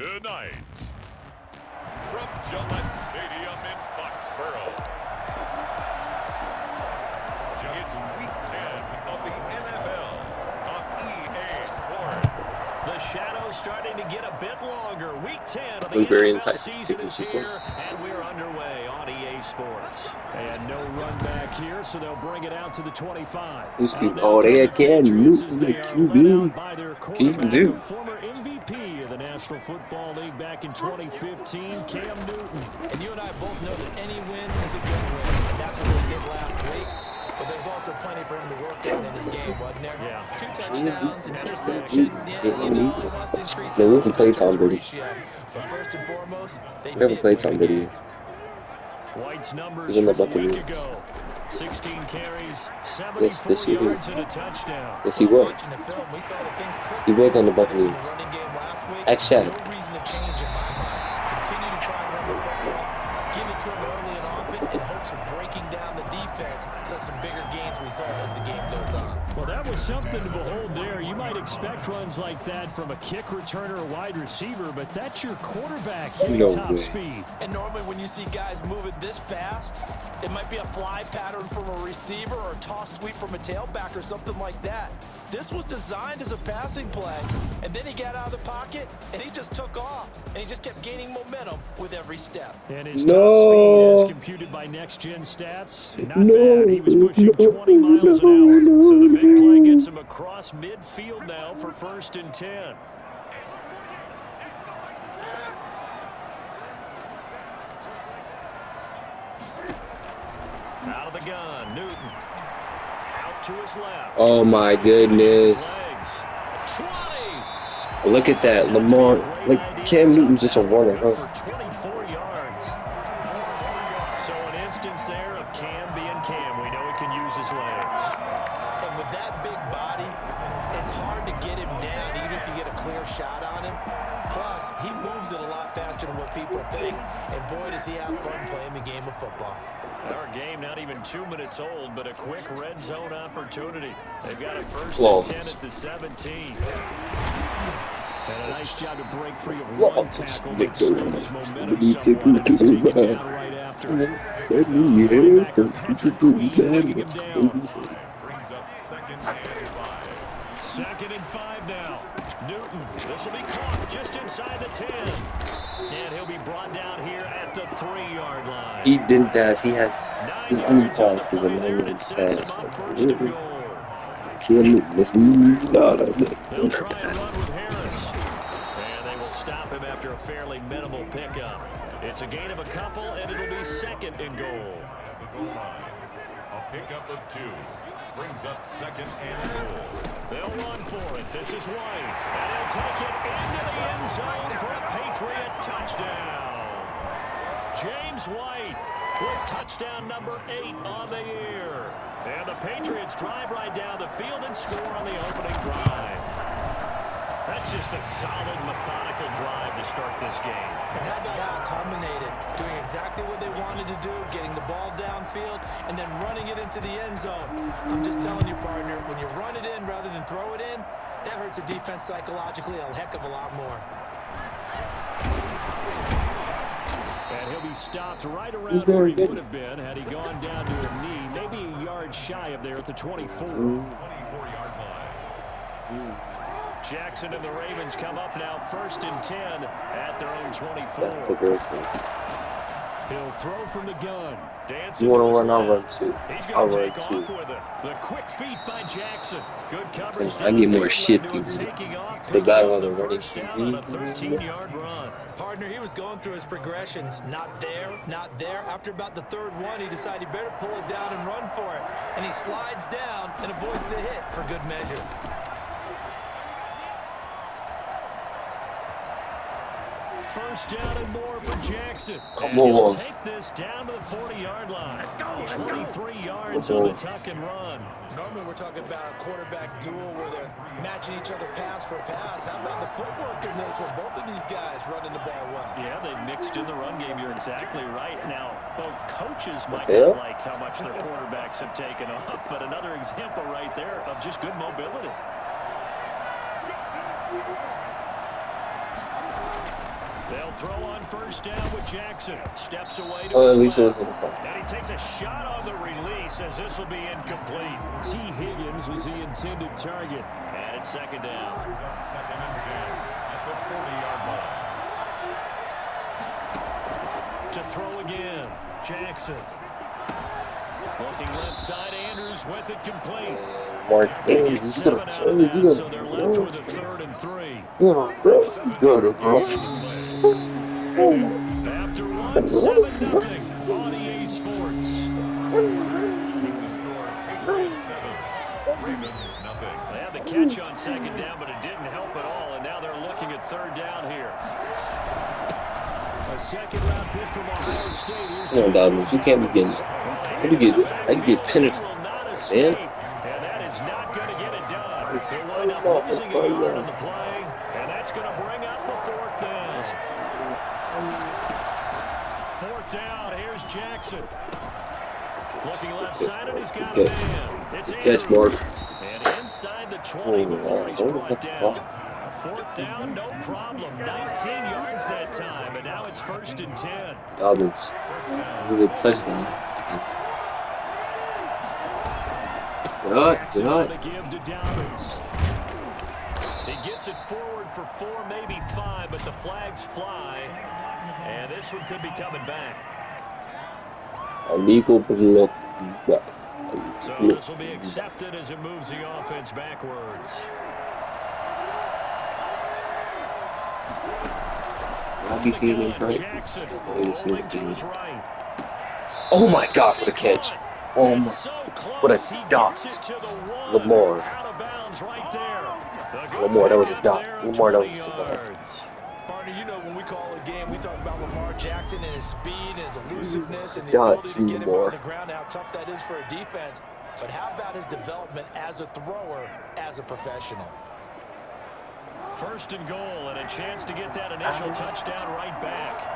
Tonight, from Gillette Stadium in Foxborough, it's Week 10 of the NFL on EA Sports. The shadow's starting to get a bit longer. Week 10 of the NFL season is here, and we're underway on EA Sports. And no run back here, so they'll bring it out to the 25. Oh, they again. Newton with QB. He can do. Former MVP of the National Football League back in 2015, Cam Newton. And you and I both know that any win is a good win, and that's what we did last week. But there's also plenty for him to work on in his game, wasn't there? Yeah. 2 touchdowns, an interception. Yeah, you know, he wants to increase the ratio. But first and foremost, they never played Tom Brady. White's numbers from a week ago. 16 carries, 74 yards and a touchdown. Yes, he was. He was on the Buccaneers. X-Shadow. No reason to change in my mind. Continue to try and run the football. Give it to him early and often in hopes of breaking down the defense so some bigger gains result as the game goes on. Well, that was something to behold there. You might expect runs like that from a kick returner or wide receiver, but that's your quarterback hitting top speed. And normally when you see guys moving this fast, it might be a fly pattern from a receiver or a toss sweep from a tailback or something like that. This was designed as a passing play, and then he got out of the pocket, and he just took off, and he just kept gaining momentum with every step. And his top speed is computed by next-gen stats. Not bad. He was pushing 20 miles an hour. So the big play gets him across midfield now for 1st and 10. Out of the gun, Newton. Out to his left. Oh my goodness. 20. Look at that. Lamar. Like, Cam Newton's just a runner, huh? For 24 yards. So an instance there of Cam being Cam. We know he can use his legs. And with that big body, it's hard to get him down even if you get a clear shot on him. Plus, he moves it a lot faster than what people think. And boy, does he have fun playing the game of football. Our game not even 2 minutes old, but a quick red zone opportunity. They've got a 1st and 10 at the 17. And a nice job to break free of one tackle, but slow his momentum somewhat, and he's taken down right after. Linebacker Patrick Queen taking him down. Brings up 2nd and 5. 2nd and 5 now. Newton, this will be caught just inside the 10. And he'll be brought down here at the 3-yard line. He didn't pass. He has his only pass because of 9 minutes pass. Cam Newton is not a good. They'll try and run with Harris. And they will stop him after a fairly minimal pickup. It's a gain of a couple, and it'll be 2nd and goal. A pickup of 2. Brings up 2nd and goal. They'll run for it. This is White. And he'll take it into the end zone for a Patriot touchdown. James White with touchdown number 8 on the year. And the Patriots drive right down the field and score on the opening drive. That's just a solid, methodical drive to start this game. And how about how it culminated? Doing exactly what they wanted to do, getting the ball downfield, and then running it into the end zone. I'm just telling you, partner, when you run it in rather than throw it in, that hurts a defense psychologically a heck of a lot more. And he'll be stopped right around where he would have been had he gone down to a knee, maybe a yard shy of there at the 24. 24-yard line. Jackson and the Ravens come up now 1st and 10 at their own 24. He'll throw from the gun. You want to run? I'll run too. I'll run too. The quick feet by Jackson. Good coverage. I get more shifty. It's the guy on the running. 13-yard run. Partner, he was going through his progressions. Not there, not there. After about the 3rd one, he decided he better pull it down and run for it. And he slides down and avoids the hit for good measure. First down and more for Jackson. Come on. Take this down to the 40-yard line. Let's go. 23 yards on the tuck and run. Normally we're talking about a quarterback duel where they're matching each other pass for pass. How about the footwork in this one? Both of these guys running the ball well. Yeah, they mixed in the run game. You're exactly right. Now, both coaches might not like how much their quarterbacks have taken off, but another example right there of just good mobility. They'll throw on first down with Jackson. Steps away to Oh, his at least it left. was in the front. And he takes a shot on the release as this will be incomplete. T. Higgins was the intended target. And it's second down. Second and 10 at the 40-yard line. To throw again, Jackson. Looking left side, Andrews with it complete. Mark They Andrews, get you 7 gotta out of you that, so gotta they're left with a 3rd and 3. bro. After one, 7-0 on EA Sports. With the score, Patriots 7, Ravens nothing. They had the catch on second down, but it didn't help at all, and now they're looking at 3rd down here. A second-round pick from Ohio State. Come on, Dobbins, you can't be getting. I can get penetrated, man. And that is not going to get it done. They'll wind up losing a yard on the play, and that's going to bring up the 4th down. 4th down, here's Jackson. Looking left side, and he's got a man. It's Catch, Mark. And inside the 20 before he's brought down. 4th down, no problem. 19 yards that time, and now it's 1st and 10. Dobbins, really touchdown. Jackson Good. to give to Dobbins. He gets it forward for 4, maybe 5, but the flags fly, and this one could be coming back. Amigo, look. So this will be accepted as it moves the offense backwards. I'll be seeing him right. Jackson Wait to see rolling what to he his does. right. Oh my gosh, what a catch. Oh my. What a dot. Lamar. Out of bounds right there. Lamar, that was a dot. Lamar, that was a dot. Partner, you know when we call a game, we talk about Lamar Jackson and his speed and his elusiveness and the God, ability to get him Lamar. on the ground, how tough that is for a defense. But how about his development as a thrower, as a professional? 1st and goal, and a chance to get that initial touchdown right back.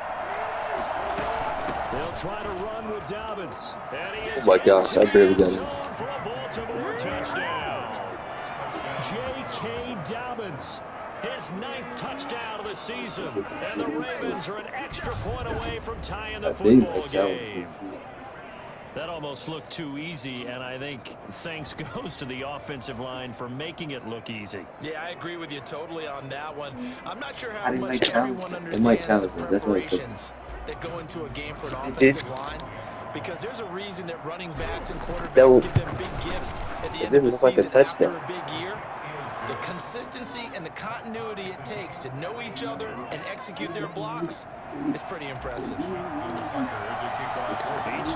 They'll try to run with Dobbins. Oh my gosh, I barely got him. For a Baltimore touchdown. J.K. Dobbins, his 9th touchdown of the season, and the Ravens are an extra point away from tying the football game. That almost looked too easy, and I think thanks goes to the offensive line for making it look easy. Yeah, I agree with you totally on that one. I'm not sure how much everyone understands the That's what I preparations that go into a game for an offensive line. Because there's a reason that running backs and quarterbacks get them big gifts at the end of the season after a big year. The consistency and the continuity it takes to know each other and execute their blocks is pretty impressive. Each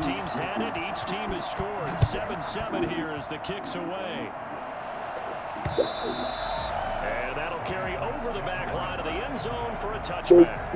team's had it. Each team has scored. 7-7 here as the kick's away. And that'll carry over the back line of the end zone for a touchback.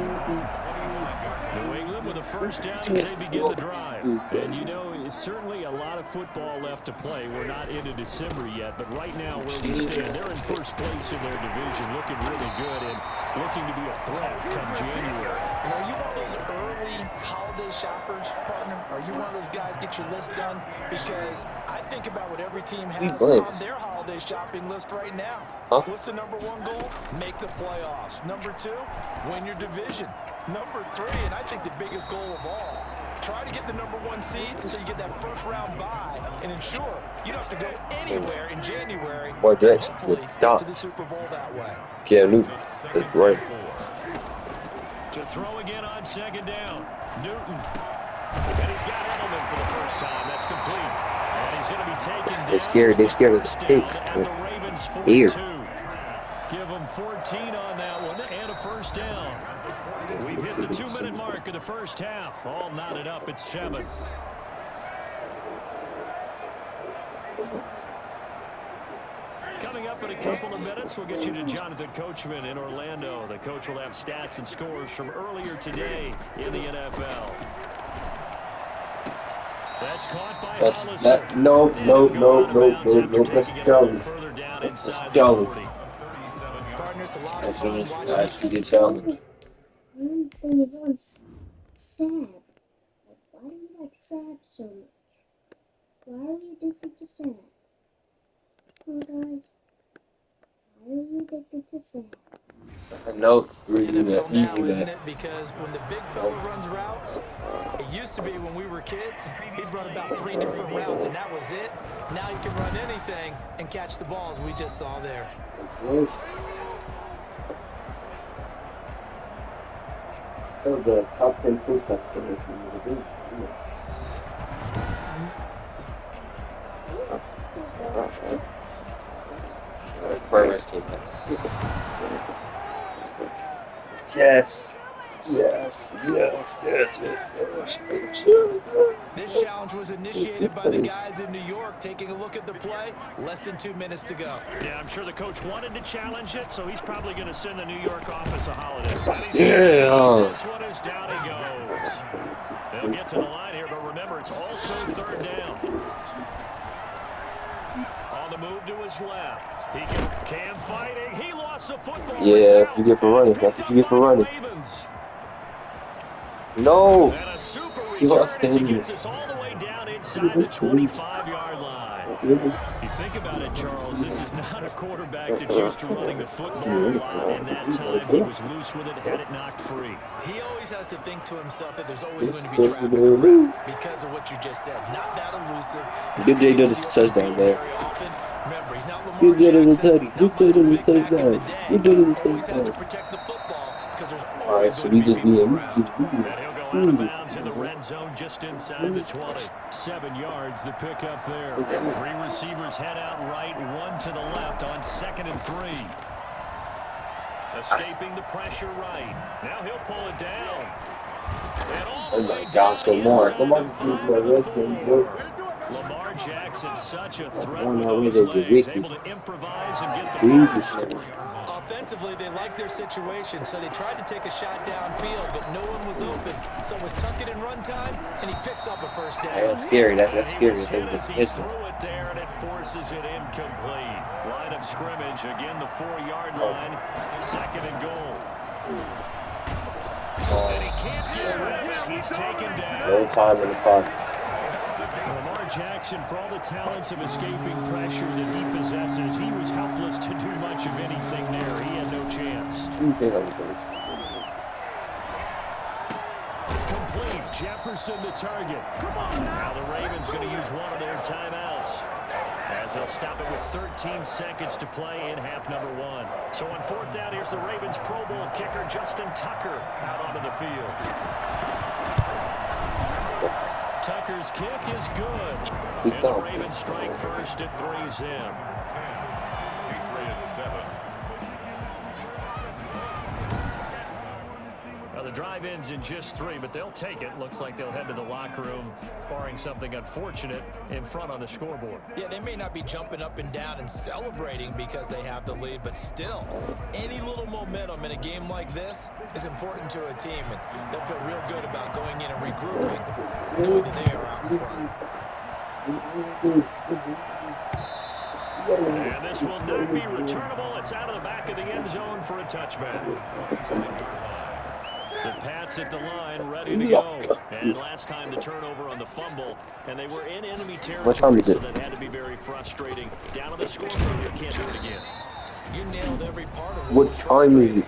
New England with a 1st down as they begin the drive. And you know, it's certainly a lot of football left to play. We're not into December yet, but right now where we stand, they're in 1st place in their division, looking really good and looking to be a threat come January. And are you one of those early holiday shoppers, partner? Are you one of those guys get your list done? Because I think about what every team has on their holiday shopping list right now. What's the number 1 goal? Make the playoffs. Number 2, win your division. Number 3, and I think the biggest goal of all, try to get the number 1 seed so you get that 1st round bye and ensure you don't have to go anywhere in January. Boy, Jackson, hopefully get to the Super Bowl that way. Cam Newton, that's right. To throw again on 2nd down, Newton. And he's got Edelman for the 1st time. That's complete. And he's going to be taken down. They're scared of the picks. Here. Give them 14 on that one and a 1st down. We've hit the 2-minute mark of the 1st half. All knotted up at 7. Coming up in a couple of minutes, we'll get you to Jonathan Coachman in Orlando. The coach will have stats and scores from earlier today in the NFL. That's caught by Hollister. No, that's challenge. That's challenge. Partners, a lot of fun watching. That's a good challenge. One thing is on sad. Like, why do you like sad so much? Why are you addicted to sad? Oh, guys. Why are you addicted to sad? No, really NFL now, easy isn't that. it? Because when the big fella runs routes, it used to be when we were kids, he'd run about 3 different routes, and that was it. Now he can run anything and catch the ball, as we just saw there. That was the top 10 tool touchdowns. Sorry, Farmers came back. Yes. Yes. Yes. Yes. Yes. This challenge was initiated by the guys in New York. Taking a look at the play, less than 2 minutes to go. Yeah, I'm sure the coach wanted to challenge it, so he's probably going to send the New York office a holiday. Yeah. This one is down he goes. They'll get to the line here, but remember, it's also third down. On the move to his left. He can fighting. He lost the football. Yeah, that's what you get for running. That's what you get for running. No. And a super He return lost as he him. gets us all the way down inside the 25-yard line. You think about it, Charles, this is not a quarterback that's used to running the football a lot. In that time, he was loose with it, had it knocked free. He always has to think to himself that there's always going to be traffic around because of what you just said. Not that elusive. Good day does a touchdown, guys. Remember, he's not Lamar Good day does a Jackson, touchdown. Good day does a touchdown. Good day does a always has to touchdown. protect the football because there's Alright, always so going we to be just people need around. And he'll go out of bounds in the red zone just inside the 20. 7 yards, the pickup there. 3 receivers head out right, 1 to the left on 2nd and 3. Escaping the pressure right. Now he'll pull it down. And all the way down some more. inside Come on, the 5 red and zone, 4. bro. Lamar Jackson, such a threat One with more those way to get legs, wicked. able to improvise and get the first. Offensively, they liked their situation, so they tried to take a shot downfield, but no one was open. So it was tuck it in run time, and he picks up a first down. That's scary. That's scary. He threw it there, and it forces it incomplete. Line of scrimmage, again the 4-yard line. 2nd and goal. And he can't get rid of it. He's taken down. No time in the clock. Lamar Jackson, for all the talents of escaping pressure that he possesses, he was helpless to do much of anything there. He had no chance. Complete. Jefferson the target. Now the Ravens going to use one of their timeouts, as they'll stop it with 13 seconds to play in half number 1. So on 4th down, here's the Ravens Pro Bowl kicker Justin Tucker out onto the field. Tucker's kick is good. And the Ravens strike first at 3-zip. Patriots 7. Well, the drive ends in just 3, but they'll take it. Looks like they'll head to the locker room, barring something unfortunate in front on the scoreboard. Yeah, they may not be jumping up and down and celebrating because they have the lead, but still, any little momentum in a game like this is important to a team, and they'll feel real good about going in and regrouping, knowing that they are out in front. And this will not be returnable. It's out of the back of the end zone for a touchback. The Pats at the line, ready to go. And last time the turnover on the fumble, and they were in enemy territory, so that had to be very frustrating. Down on the scoreboard, you can't do it again. You nailed every part of What time is it?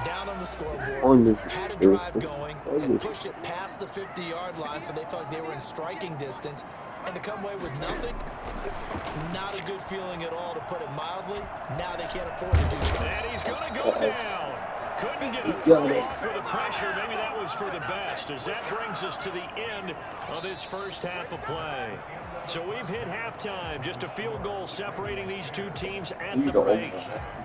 Down on the scoreboard, had a drive going, and pushed it past the 50-yard line, so they felt like they were in striking distance. And to come away with nothing, not a good feeling at all, to put it mildly. Now they can't afford to do that. And he's going to go down. Couldn't get a throw off for the pressure. Maybe that was for the best, as that brings us to the end of this first half of play. So we've hit halftime. Just a field goal separating these two teams at the break.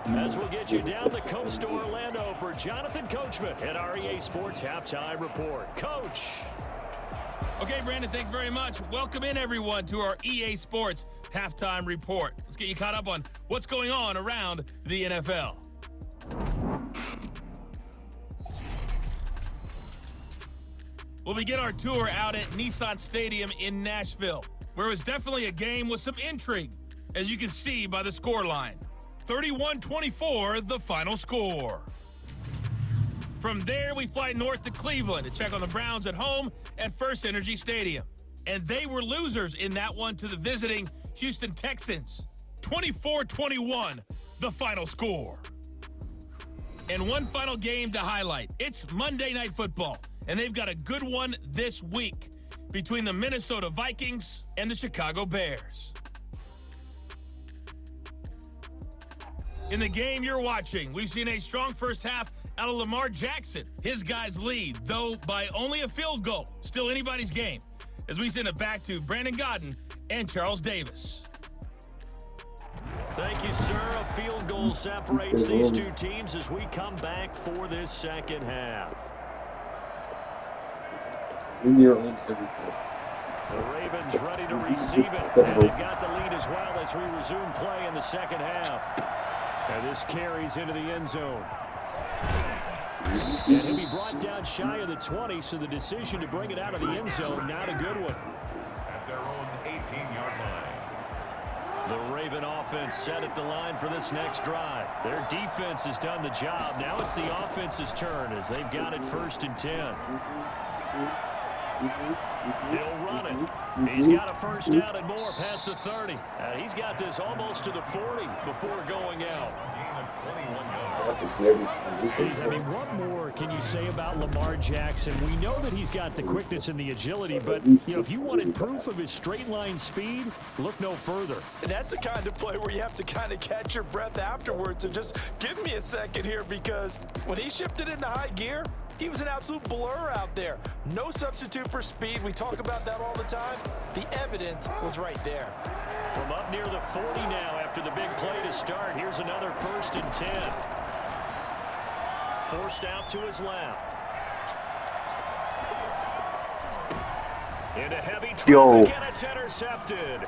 As we'll get you down the coast to Orlando for Jonathan Coachman at our EA Sports Halftime Report. Coach. Okay, Brandon, thanks very much. Welcome in, everyone, to our EA Sports Halftime Report. Let's get you caught up on what's going on around the NFL. We'll begin our tour out at Nissan Stadium in Nashville, where it was definitely a game with some intrigue, as you can see by the scoreline. 31-24, the final score. From there, we fly north to Cleveland to check on the Browns at home at First Energy Stadium. And they were losers in that one to the visiting Houston Texans. 24-21, the final score. And one final game to highlight. It's Monday Night Football, and they've got a good one this week between the Minnesota Vikings and the Chicago Bears. In the game you're watching, we've seen a strong first half out of Lamar Jackson. His guys lead, though by only a field goal. Still anybody's game, as we send it back to Brandon Godden and Charles Davis. Thank you, sir. A field goal separates these two teams as we come back for this second half. The Ravens ready to receive it, and they've got the lead as well as we resume play in the second half. And this carries into the end zone. And he'll be brought down shy of the 20, so the decision to bring it out of the end zone, not a good one. At their own 18-yard line. The Raven offense set at the line for this next drive. Their defense has done the job. Now it's the offense's turn as they've got it 1st and 10. He'll run it. He's got a first down and more past the 30. He's got this almost to the 40 before going out. I mean, what more can you say about Lamar Jackson? We know that he's got the quickness and the agility, but if you wanted proof of his straight line speed, look no further. And that's the kind of play where you have to kind of catch your breath afterwards and just give me a second here, because when he shifted into high gear, he was an absolute blur out there. No substitute for speed. We talk about that all the time. The evidence was right there. From up near the 40 now after the big play to start, here's another 1st and 10. Forced out to his left. Into heavy traffic, and it's intercepted.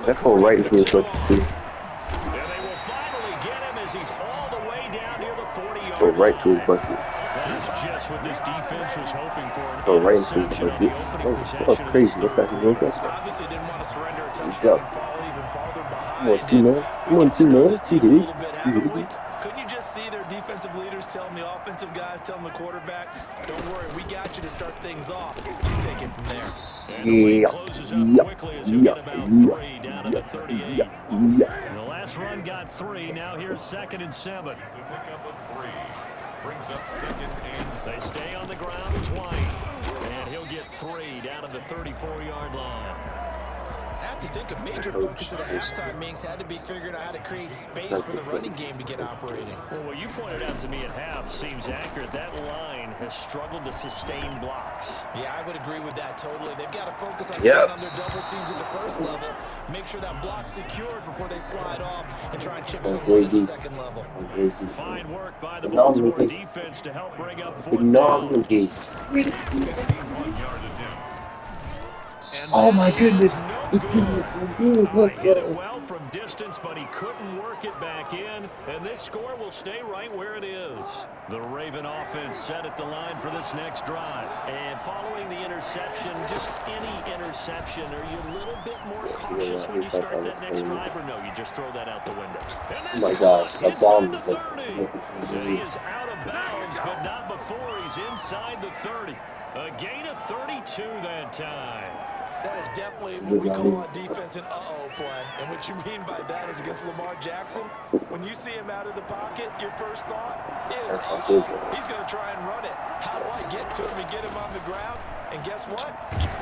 That's all right into his butt, too. And they will finally get him as he's all the way down near the 40-yard So right to his bucket. That's just what this defense was hoping for. So right into his bucket. That was crazy. What the hell was that? Obviously didn't want to surrender a touchdown and fall even farther behind. Come on, T-Man. Come on, T-Man. T-D. Couldn't you just see their defensive leaders telling the offensive guys, telling the quarterback, don't worry, we got you to start things off. You take it from there. And the closes up quickly as you get about 3 down to the 38. The last run got 3. Now here's 2nd and 7. To pick up a 3. Brings up 2nd and 7. They stay on the ground with White. And he'll get 3 down to the 34-yard line. I have to think a major focus of the halftime meetings had to be figuring out how to create space for the running game to get operating. Well, what you pointed out to me at half seems accurate. That line has struggled to sustain blocks. Yeah, I would agree with that totally. They've got to focus on staying on their double teams at the first level, make sure that block's secured before they slide off, and try and chip someone at the second level. Fine work by the Baltimore defense to help bring up 4th down. 51 yard attempt. Oh my goodness. He hit it well from distance, but he couldn't work it back in, and this score will stay right where it is. The Raven offense set at the line for this next drive. And following the interception, just any interception, are you a little bit more cautious when you start that next drive, or no, you just throw that out the window? Oh my gosh, that bomb was He is out of bounds, but not before he's inside the 30. A gain of 32 that time. That is definitely what we call on defense an uh-oh play. And what you mean by that is against Lamar Jackson, when you see him out of the pocket, your first thought is, uh-oh, he's going to try and run it. How do I get to him and get him on the ground? And guess what?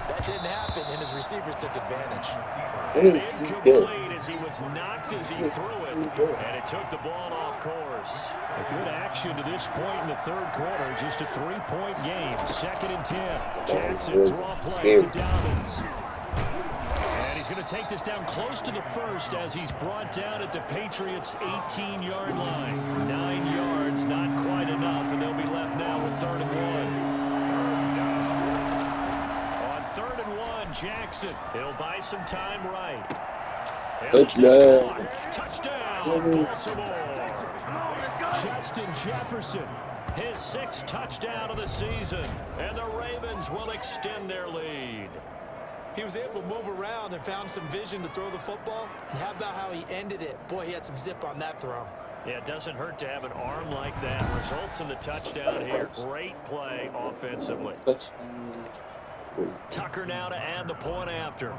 That didn't happen, and his receivers took advantage. Incomplete as he was knocked as he threw it, and it took the ball off course. A good action to this point in the 3rd quarter. Just a 3-point game. 2nd and 10. Jackson draw play to Dobbins. And he's going to take this down close to the 1st as he's brought down at the Patriots' 18-yard line. 9 yards, not quite enough, and they'll be left now with 3rd and 1. On 3rd and 1, Jackson. He'll buy some time right. Touchdown. Touchdown, Baltimore. Justin Jefferson, his 6th touchdown of the season, and the Ravens will extend their lead. He was able to move around and found some vision to throw the football. And how about how he ended it? Boy, he had some zip on that throw. Yeah, it doesn't hurt to have an arm like that. Results in the touchdown here. Great play offensively. Tucker now to add the point after.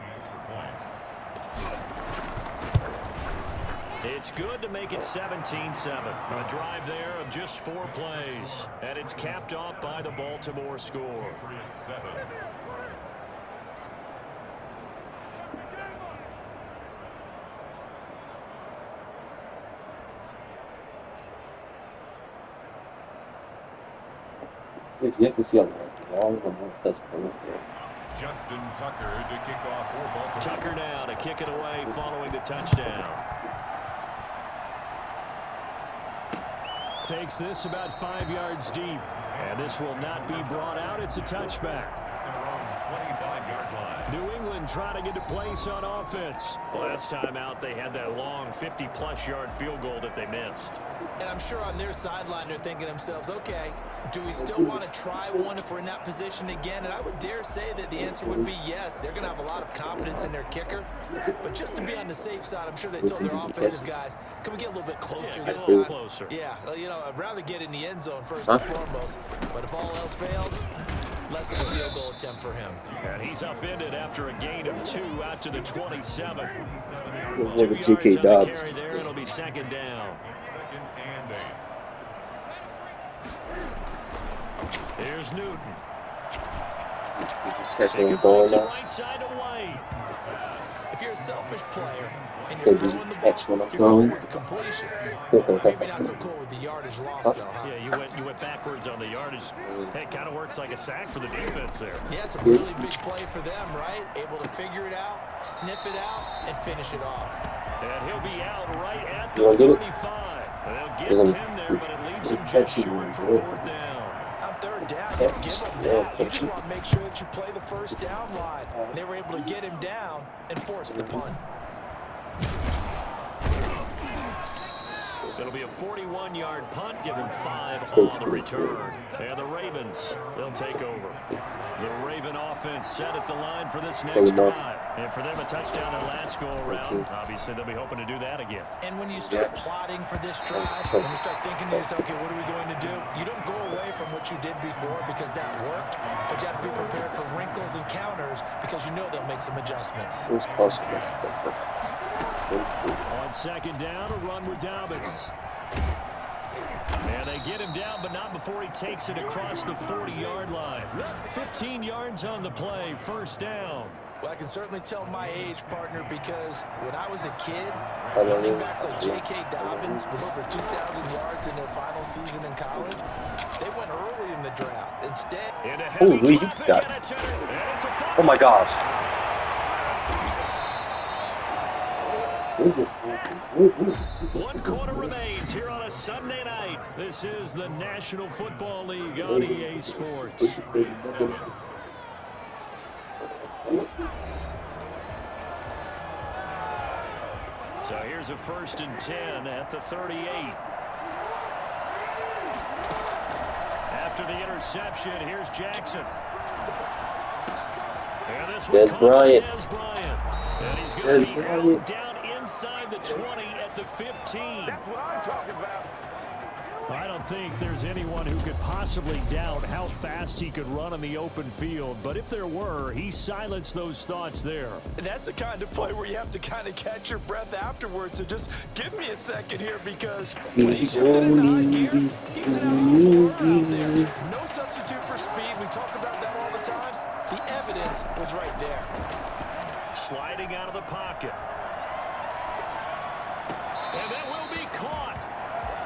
It's good to make it 17-7. A drive there of just 4 plays. And it's capped off by the Baltimore score. If you have to see how long the more test is there. Justin Tucker to kick off for Baltimore. Tucker now to kick it away following the touchdown. Takes this about 5 yards deep. And this will not be brought out. It's a touchback. From 25-yard line. New England trying to get a place on offense. Last time out, they had that long 50-plus yard field goal that they missed. And I'm sure on their sideline they're thinking to themselves, okay, do we still want to try one if we're in that position again? And I would dare say that the answer would be yes. They're going to have a lot of confidence in their kicker. But just to be on the safe side, I'm sure they told their offensive guys, can we get a little bit closer this time? Closer. Yeah, you know, I'd rather get in the end zone first and foremost. But if all else fails, less of a field goal attempt for him. And he's upended after a gain of 2 out to the 27. 2 What a yards GK on the Dobbs. carry there. It'll be second down. 2nd and 8. Here's Newton. Catching the ball now. Right side to White. If you're a selfish player and you're throwing the ball, That's what I'm you're cool throwing. with the completion. Maybe not so cool with the yardage loss, though, huh? Yeah, you went backwards on the yardage. Hey, it kind of works like a sack for the defense there. Yeah, it's a really big play for them, right? Able to figure it out, sniff it out, and finish it off. And he'll be out right at You the wanna get it? 35. They'll get 10 there, but it leaves him just short for 4th down. On 3rd down, you don't give them that. You just want to make sure that you play the first down line. And they were able to get him down and force the punt. It'll be a 41-yard punt, give him 5 on the return. And the Ravens, they'll take over. The Raven offense set at the line for this next drive. And for them, a touchdown their last go-around. Obviously, they'll be hoping to do that again. And when you start plotting for this drive, when you start thinking to yourself, okay, what are we going to do? You don't go away from what you did before because that worked, but you have to be prepared for wrinkles and counters because you know they'll make some adjustments. Those consequences. On 2nd down, a run with Dobbins. And they get him down, but not before he takes it across the 40-yard line. 15 yards on the play, 1st down. Well, I can certainly tell my age, partner, because when I was a kid, running backs like J.K. Dobbins with over 2,000 yards in their final season in college, they went early in the draft. Instead, Holy, he's got it. Oh my gosh. One quarter remains here on a Sunday night. This is the National Football League on EA Sports. So here's a 1st and 10 at the 38. After the interception, here's Jackson. And this one Bryant. And he's going to be out down inside the 20 at the 15. That's what I'm talking about. I don't think there's anyone who could possibly doubt how fast he could run on the open field, but if there were, he silenced those thoughts there. and that's the kind of play where you have to kind of catch your breath afterwards. So just give me a second here because when he shifted into high gear, he was an absolute moron out there. No substitute for speed. We talk about that all the time. The evidence was right there. Sliding out of the pocket. And that will be caught,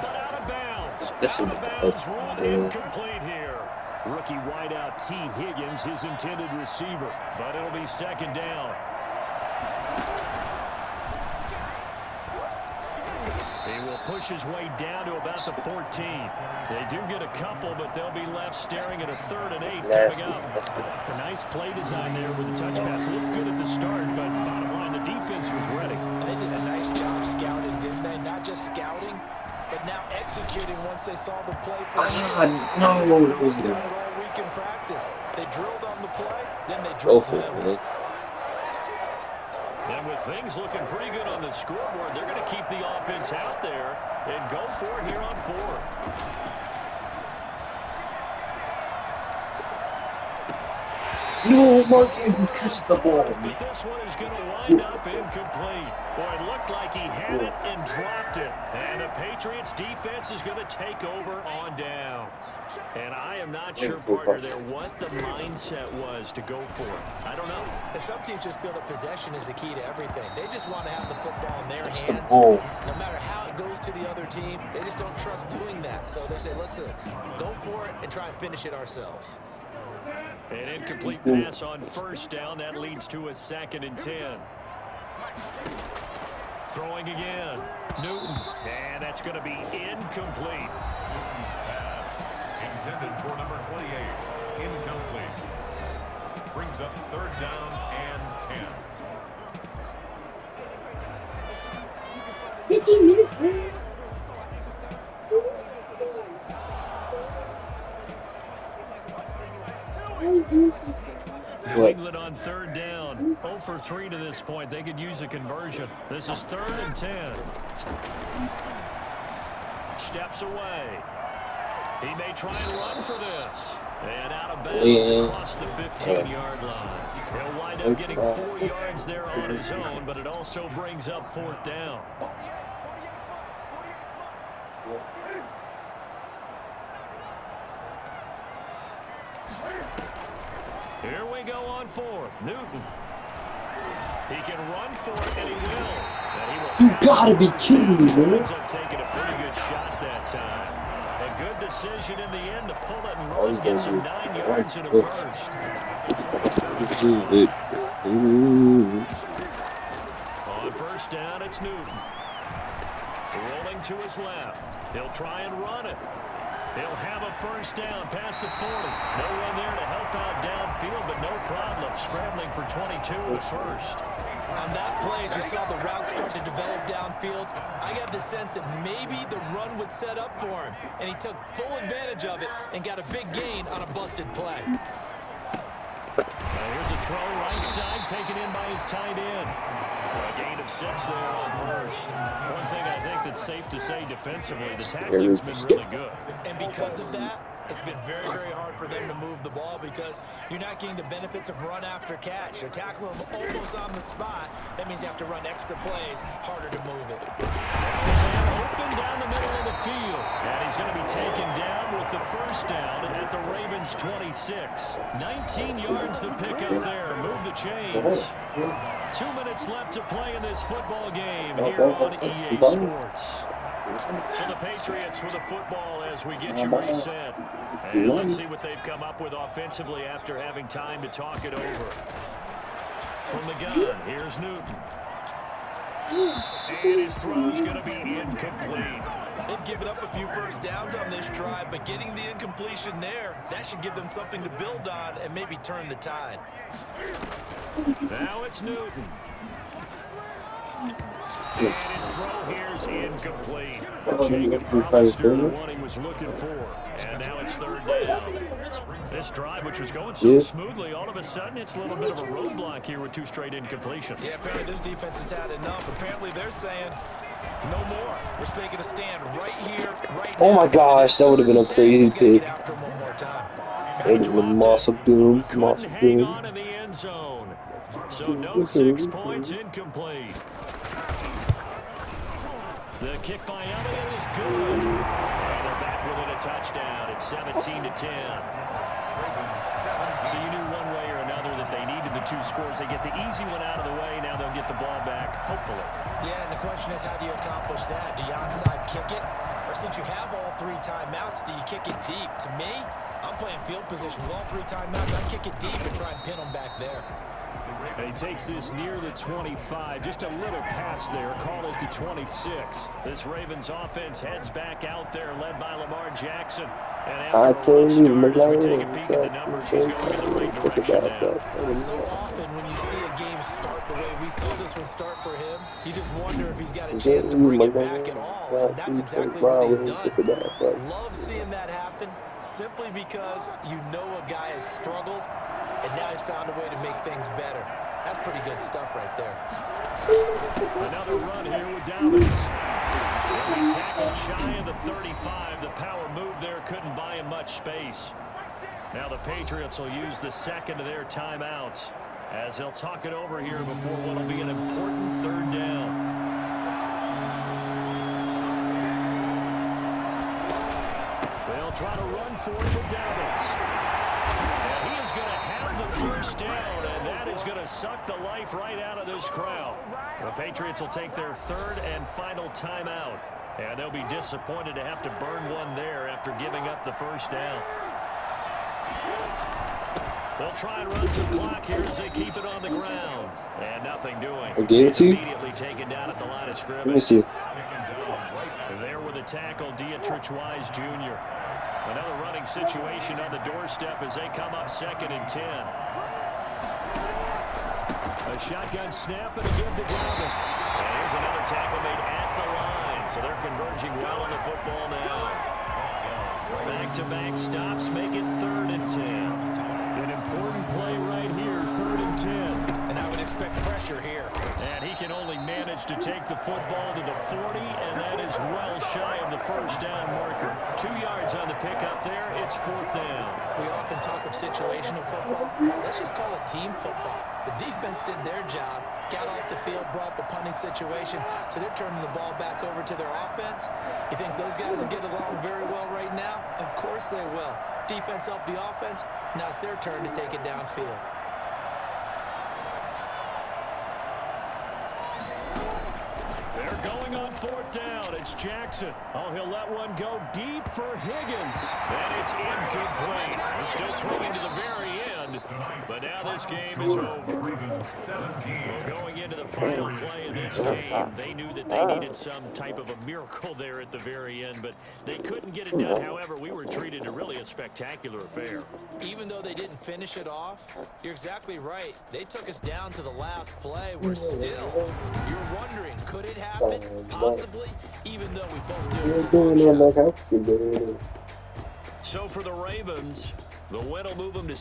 but out of bounds. This Out is of bounds, ruled incomplete here. Rookie wideout T. Higgins, his intended receiver, but it'll be 2nd down. He will push his way down to about the 14. They do get a couple, but they'll be left staring at a 3rd and 8 coming up. A nice play design there with the touch pass. Looked good at the start, but bottom line, the defense was ready. And they did a nice job scouting, didn't they? Not just scouting, but now executing once they saw the play. No, It was done all week in practice. They drilled on the play, then they drilled him. And with things looking pretty good on the scoreboard, they're going to keep the offense out there and go for it here on 4th. No, Mark Andrews catches the ball. But this one is going to wind up incomplete. Boy, it looked like he had it and dropped it. And the Patriots defense is going to take over on downs. And I am not sure, partner, there what the mindset was to go for it. I don't know. And some teams just feel that possession is the key to everything. They just want to have the football in their hands. The No matter how it goes to the other team, they just don't trust doing that. So they say, listen, go for it and try and finish it ourselves. An incomplete pass on first down. That leads to a 2nd and 10. Throwing again. Newton. And that's going to be incomplete. Pass intended for number 28. Incomplete. Brings up 3rd down and 10. 15 minutes later. He's doing something. New England on 3rd down. 0 for 3 to this point. They could use a conversion. This is 3rd and 10. Steps away. He may try and run for this. And out of bounds across the 15-yard line. He'll wind up getting 4 yards there on his own, but it also brings up 4th down. Here we go on 4th. Newton. He can run for it, and he will. And he will. You gotta be kidding me, man. Ends up taking a pretty good shot that time. A good decision in the end to pull it and run. Gets him 9 yards in a first. On 1st down, it's Newton. Rolling to his left. He'll try and run it. He'll have a 1st down past the 40. No one there to help out downfield, but no problem. Scrambling for 22 at first. On that play, as you saw the route start to develop downfield, I got the sense that maybe the run would set up for him. And he took full advantage of it and got a big gain on a busted play. Here's a throw right side taken in by his tight end. A gain of 6 there on 1st. One thing I think that's safe to say defensively, the tackling's been really good. And because of that, it's been very, very hard for them to move the ball because you're not getting the benefits of run after catch. You're tackling them almost on the spot. That means you have to run extra plays, harder to move it. Open down the middle of the field. And he's going to be taken down with the 1st down at the Ravens 26. 19 yards to pick up there. Move the chains. 2 minutes left to play in this football game here on EA Sports. So the Patriots with the football as we get you reset. And let's see what they've come up with offensively after having time to talk it over. From the gun, here's Newton. And his throw's going to be incomplete. They've given up a few 1st downs on this drive, but getting the incompletion there, that should give them something to build on and maybe turn the tide. Now it's Newton. And his throw here's incomplete. Jacob promised her the one he was looking for. And now it's 3rd down. This drive, which was going so smoothly, all of a sudden it's a little bit of a roadblock here with 2 straight incompletions. Yeah, apparently this defense has had enough. Apparently they're saying, no more. We're making a stand right here, right now. Oh my gosh, that would have been a crazy pick. Get after him one more time. It would have been Moss of Doom. Moss of Hang Doom. on in the end zone. So no 6 points, incomplete. The kick by Elliott is good. And they're back within a touchdown. It's 17-10. So you knew one way or another that they needed the 2 scores. They get the easy one out of the way. Now they'll get the ball back, hopefully. Yeah, and the question is, how do you accomplish that? Do you onside kick it? Or since you have all 3 timeouts, do you kick it deep? To me, I'm playing field position with all 3 timeouts. I kick it deep and try and pin them back there. And he takes this near the 25. Just a little pass there. Call it the 26. This Ravens offense heads back out there, led by Lamar Jackson. And after a rough start, as we take a peek at the numbers, he's going in the right direction now. So often when you see a game start the way we saw this one start for him, you just wonder if he's got a chance to bring it back at all. And that's exactly what he's done. Love seeing that happen simply because you know a guy has struggled, and now he's found a way to make things better. That's pretty good stuff right there. Another run here with Dallas. Tackled shy of the 35. The power move there couldn't buy him much space. Now the Patriots will use the second of their timeouts as they'll talk it over here before what will be an important third down. They'll try to run for it with Dobbins. And he is going to have the first down, and that is going to suck the life right out of this crowd. The Patriots will take their third and final timeout, and they'll be disappointed to have to burn one there after giving up the first down. They'll try and run some clock here as they keep it on the ground. And nothing doing. I gave it to you? Immediately taken down at the line of scrimmage. Let me see. There with the tackle, Dietrich Wise Jr. Another running situation on the doorstep as they come up 2nd and 10. A shotgun snap and a give to Dobbins. And here's another tackle made at the line. So they're converging well on the football now. Back-to-back stops make it 3rd and 10. An important play right here, 3rd and 10. And I would expect pressure here. And he can only manage to take the football to the 40, and that is well shy of the first down marker. 2 yards on the pickup there. It's 4th down. We often talk of situational football. Let's just call it team football. The defense did their job, got off the field, brought the punting situation, so they're turning the ball back over to their offense. You think those guys will get along very well right now? Of course they will. Defense helped the offense. Now it's their turn to take it downfield. They're going on 4th down. It's Jackson. Oh, he'll let one go deep for Higgins. And it's incomplete. He's still throwing to the very end. But now this game is over. Well, going into the final play of this game, they knew that they needed some type of a miracle there at the very end, but they couldn't get it done. However, we were treated to really a spectacular affair. Even though they didn't finish it off, you're exactly right. They took us down to the last play. We're still, you're wondering, could it happen? Possibly, even though we both knew it was a long shot. So for the Ravens, the win will move them to